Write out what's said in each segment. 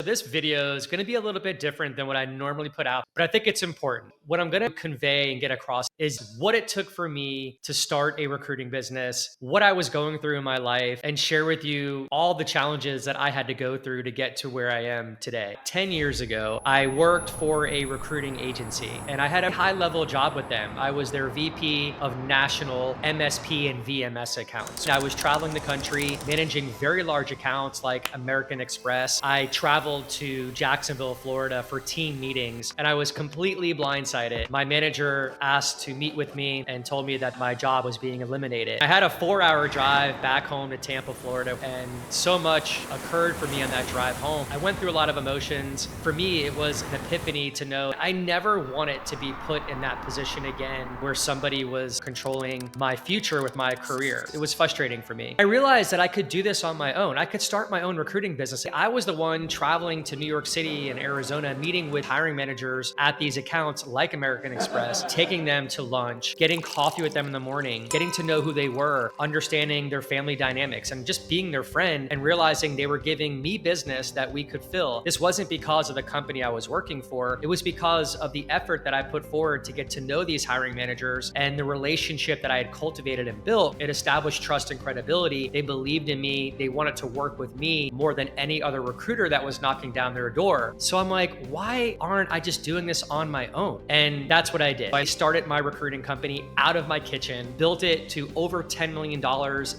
This video is going to be a little bit different than what I normally put out, but I think it's important. What I'm going to convey and get across is what it took for me to start a recruiting business, what I was going through in my life, and share with you all the challenges that I had to go through to get to where I am today. 10 years ago, I worked for a recruiting agency and I had a high-level job with them. I was their VP of national MSP and VMS accounts. I was traveling the country, managing very large accounts like American Express. I traveled to Jacksonville, Florida for team meetings, and I was completely blindsided. My manager asked to meet with me and told me that my job was being eliminated. I had a 4-hour drive back home to Tampa, Florida, and so much occurred for me on that drive home. I went through a lot of emotions. For me, it was an epiphany to know I never wanted to be put in that position again where somebody was controlling my future with my career. It was frustrating for me. I realized that I could do this on my own. I could start my own recruiting business. I was the one traveling to New York City and Arizona, meeting with hiring managers at these accounts like American Express, taking them to lunch, getting coffee with them in the morning, getting to know who they were, understanding their family dynamics, and just being their friend and realizing they were giving me business that we could fill. This wasn't because of the company I was working for. It was because of the effort that I put forward to get to know these hiring managers and the relationship that I had cultivated and built. It established trust and credibility. They believed in me. They wanted to work with me more than any other recruiter that was knocking down their door. So I'm like, why aren't I just doing this on my own? And that's what I did. I started my recruiting company out of my kitchen, built it to over $10 million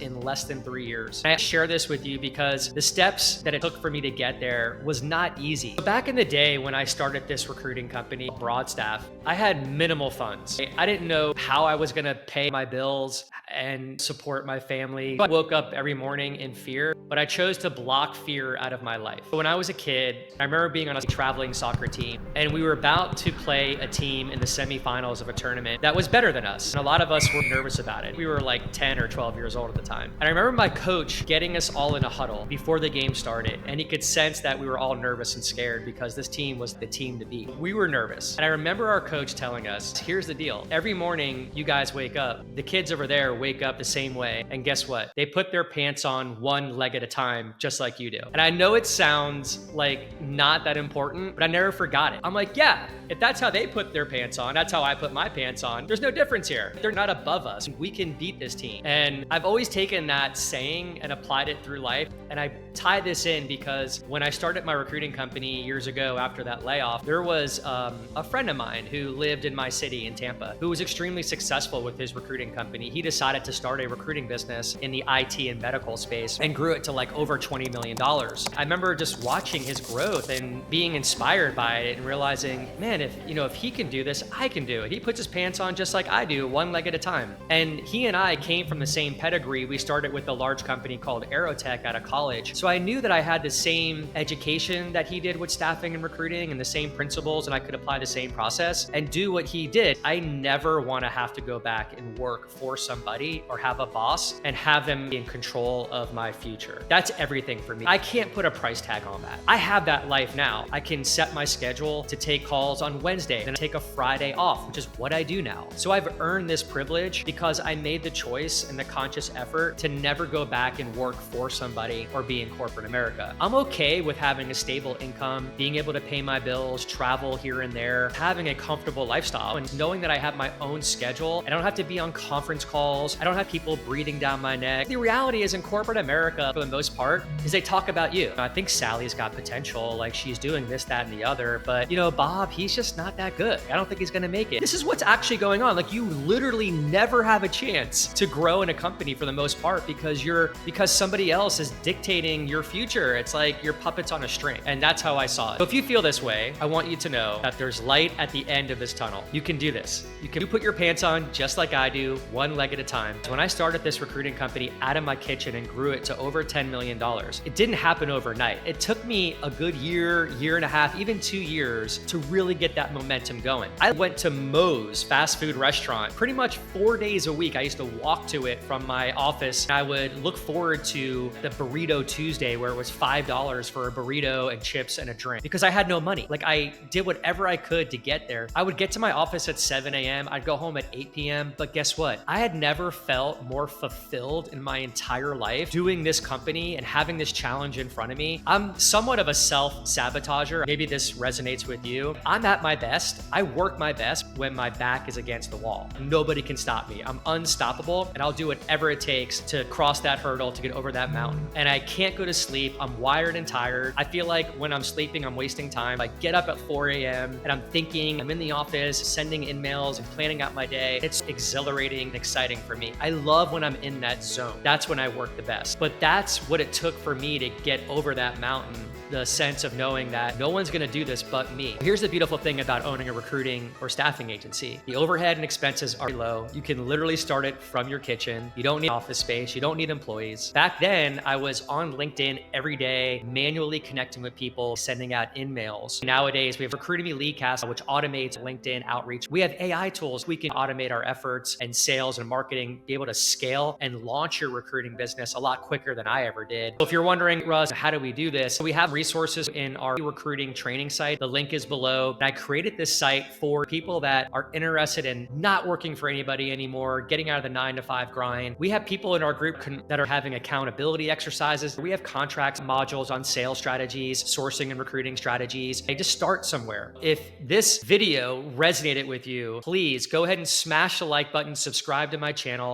in less than 3 years. I share this with you because the steps that it took for me to get there was not easy. Back in the day when I started this recruiting company, Broadstaff, I had minimal funds. I didn't know how I was gonna pay my bills and support my family. I woke up every morning in fear, but I chose to block fear out of my life. When I was a kid, I remember being on a traveling soccer team, and we were about to play a team in the semifinals of a tournament that was better than us. And a lot of us were nervous about it. We were like 10 or 12 years old at the time. And I remember my coach getting us all in a huddle before the game started, and he could sense that we were all nervous and scared because this team was the team to beat. We were nervous. And I remember our coach telling us, here's the deal. Every morning you guys wake up, the kids over there wake up the same way. And guess what? They put their pants on one leg at a time, just like you do. And I know it sounds like not that important, but I never forgot it. I'm like, yeah, if that's how they put their pants on, that's how I put my pants on. There's no difference here. They're not above us. We can beat this team. And I've always taken that saying and applied it through life. And I tie this in because when I started my recruiting company years ago after that layoff, there was a friend of mine who lived in my city in Tampa who was extremely successful with his recruiting company. He decided to start a recruiting business in the IT and medical space and grew it to like over $20 million. I remember just watching his growth and being inspired by it and realizing, man, if he can do this, I can do it. He puts his pants on just like I do, one leg at a time. And he and I came from the same pedigree. We started with a large company called Aerotech out of college. So I knew that I had the same education that he did with staffing and recruiting and the same principles, and I could apply the same process and do what he did. I never want to have to go back and work for somebody or have a boss and have them be in control of my future. That's everything for me. I can't put a price tag on that. I have that life now. I can set my schedule to take calls on Wednesday, then take a Friday off, which is what I do now. So I've earned this privilege because I made the choice and the conscious effort to never go back and work for somebody or be in corporate America. I'm okay with having a stable income, being able to pay my bills, travel here and there, having a comfortable lifestyle, and knowing that I have my own schedule. I don't have to be on conference calls. I don't have people breathing down my neck. The reality is in corporate America, for the most part, is they talk about you. I think Sally's got potential, like she's doing this, that, and the other, but Bob, he's just not that good. I don't think he's gonna make it. This is what's actually going on. Like you literally never have a chance to grow in a company for the most part because somebody else is dictating your future. It's like you're puppets on a string. And that's how I saw it. So if you feel this way, I want you to know that there's light at the end of this tunnel. You can do this. You can put your pants on just like I do, one leg at a time. So when I started this recruiting company out of my kitchen and grew it to over $10 million, it didn't happen overnight. It took me a good year and a half, even 2 years to really get that momentum going. I went to Moe's fast food restaurant pretty much 4 days a week. I used to walk to it from my office. I would look forward to the Burrito Tuesday where it was $5 for a burrito and chips and a drink because I had no money. Like I did whatever I could to get there. I would get to my office at 7 a.m. I'd go home at 8 p.m. But guess what? I had never felt more fulfilled in my entire life doing this company company and having this challenge in front of me, I'm somewhat of a self-sabotager. Maybe this resonates with you. I'm at my best. I work my best when my back is against the wall. Nobody can stop me. I'm unstoppable, and I'll do whatever it takes to cross that hurdle, to get over that mountain. And I can't go to sleep. I'm wired and tired. I feel like when I'm sleeping, I'm wasting time. I get up at 4 a.m. and I'm thinking, I'm in the office, sending emails and planning out my day. It's exhilarating and exciting for me. I love when I'm in that zone. That's when I work the best. But that's what it took for me to get over that mountain. The sense of knowing that no one's gonna do this but me. Here's the beautiful thing about owning a recruiting or staffing agency. The overhead and expenses are low. You can literally start it from your kitchen. You don't need office space. You don't need employees. Back then, I was on LinkedIn every day, manually connecting with people, sending out emails. Nowadays, we have Recruitemy Leadcast, which automates LinkedIn outreach. We have AI tools. We can automate our efforts and sales and marketing, be able to scale and launch your recruiting business a lot quicker than I ever did. So if you're wondering, Russ, how do we do this? We have resources in our recruiting training site. The link is below. I created this site for people that are interested in not working for anybody anymore, getting out of the 9-to-5 grind. We have people in our group that are having accountability exercises. We have contracts modules on sales strategies, sourcing and recruiting strategies. I just start somewhere. If this video resonated with you, please go ahead and smash the like button, subscribe to my channel.